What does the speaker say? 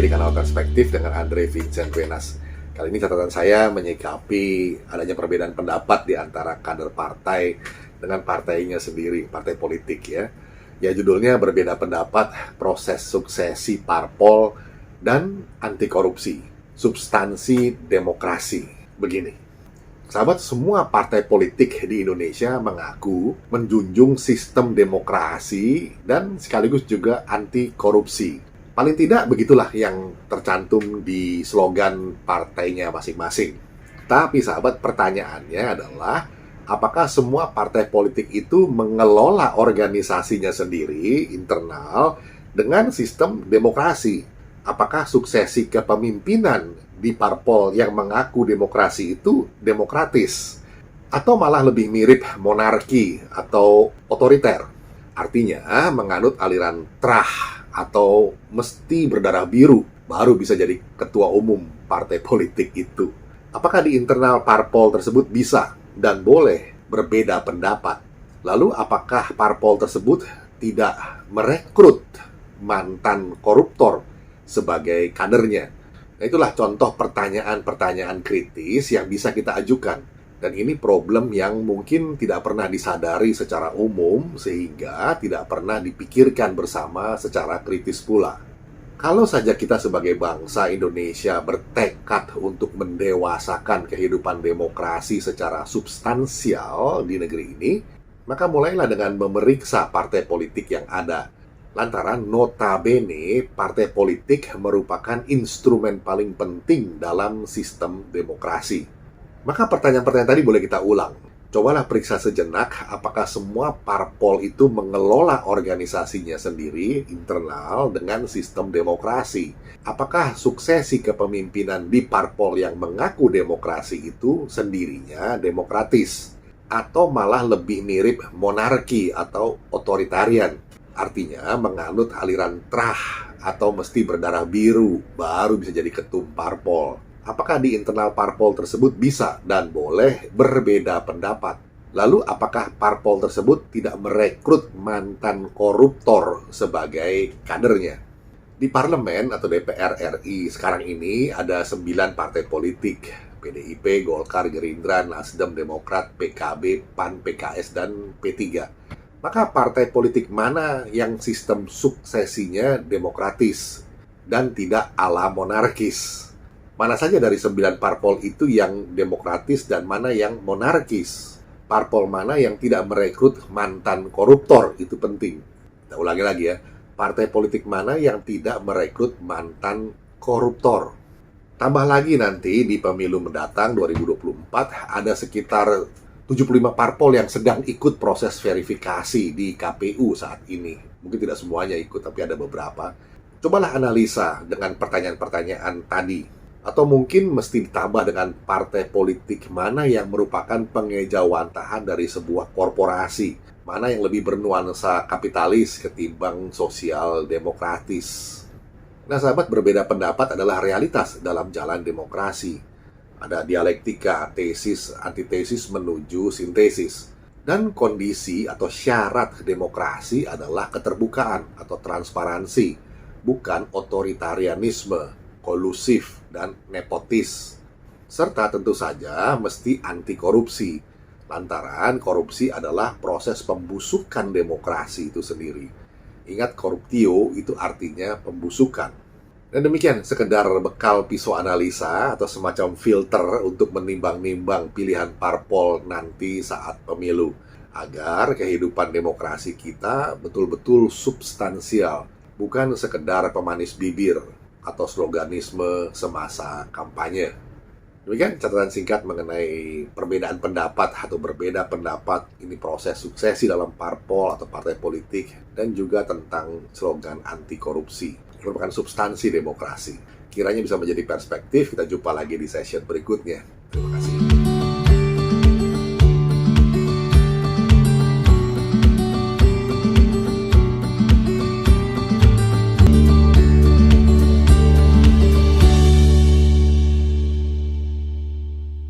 di kanal Perspektif dengan Andre Vincent Wenas. Kali ini catatan saya menyikapi adanya perbedaan pendapat di antara kader partai dengan partainya sendiri, partai politik ya. Ya judulnya berbeda pendapat, proses suksesi parpol dan anti korupsi, substansi demokrasi. Begini. Sahabat, semua partai politik di Indonesia mengaku menjunjung sistem demokrasi dan sekaligus juga anti korupsi. Paling tidak begitulah yang tercantum di slogan partainya masing-masing. Tapi sahabat, pertanyaannya adalah apakah semua partai politik itu mengelola organisasinya sendiri, internal, dengan sistem demokrasi? Apakah suksesi kepemimpinan di parpol yang mengaku demokrasi itu demokratis? Atau malah lebih mirip monarki atau otoriter? Artinya menganut aliran trah atau mesti berdarah biru baru bisa jadi ketua umum partai politik itu. Apakah di internal parpol tersebut bisa dan boleh berbeda pendapat? Lalu apakah parpol tersebut tidak merekrut mantan koruptor sebagai kadernya? Nah, itulah contoh pertanyaan-pertanyaan kritis yang bisa kita ajukan. Dan ini problem yang mungkin tidak pernah disadari secara umum, sehingga tidak pernah dipikirkan bersama secara kritis pula. Kalau saja kita sebagai bangsa Indonesia bertekad untuk mendewasakan kehidupan demokrasi secara substansial di negeri ini, maka mulailah dengan memeriksa partai politik yang ada. Lantaran notabene partai politik merupakan instrumen paling penting dalam sistem demokrasi. Maka pertanyaan-pertanyaan tadi boleh kita ulang. Cobalah periksa sejenak apakah semua parpol itu mengelola organisasinya sendiri internal dengan sistem demokrasi. Apakah suksesi kepemimpinan di parpol yang mengaku demokrasi itu sendirinya demokratis? Atau malah lebih mirip monarki atau otoritarian? Artinya menganut aliran trah atau mesti berdarah biru baru bisa jadi ketum parpol. Apakah di internal parpol tersebut bisa dan boleh berbeda pendapat? Lalu apakah parpol tersebut tidak merekrut mantan koruptor sebagai kadernya? Di parlemen atau DPR RI sekarang ini ada 9 partai politik. PDIP, Golkar, Gerindra, Nasdem, Demokrat, PKB, PAN, PKS, dan P3. Maka partai politik mana yang sistem suksesinya demokratis dan tidak ala monarkis? Mana saja dari 9 parpol itu yang demokratis dan mana yang monarkis? Parpol mana yang tidak merekrut mantan koruptor? Itu penting. Kita ulangi lagi ya. Partai politik mana yang tidak merekrut mantan koruptor? Tambah lagi nanti di pemilu mendatang 2024 ada sekitar 75 parpol yang sedang ikut proses verifikasi di KPU saat ini. Mungkin tidak semuanya ikut, tapi ada beberapa. Cobalah analisa dengan pertanyaan-pertanyaan tadi. Atau mungkin mesti ditambah dengan partai politik mana yang merupakan pengejawantahan dari sebuah korporasi. Mana yang lebih bernuansa kapitalis ketimbang sosial demokratis. Nah sahabat, berbeda pendapat adalah realitas dalam jalan demokrasi. Ada dialektika, tesis, antitesis menuju sintesis. Dan kondisi atau syarat demokrasi adalah keterbukaan atau transparansi, bukan otoritarianisme, kolusif, dan nepotis. Serta tentu saja mesti anti korupsi. Lantaran korupsi adalah proses pembusukan demokrasi itu sendiri. Ingat, koruptio itu artinya pembusukan. Dan demikian sekedar bekal pisau analisa atau semacam filter untuk menimbang-nimbang pilihan parpol nanti saat pemilu, agar kehidupan demokrasi kita betul-betul substansial, bukan sekedar pemanis bibir atau sloganisme semasa kampanye. Demikian catatan singkat mengenai perbedaan pendapat atau berbeda pendapat, ini proses suksesi dalam parpol atau partai politik, dan juga tentang slogan anti korupsi. Merupakan substansi demokrasi. Kiranya bisa menjadi perspektif. Kita jumpa lagi di session berikutnya. Terima kasih.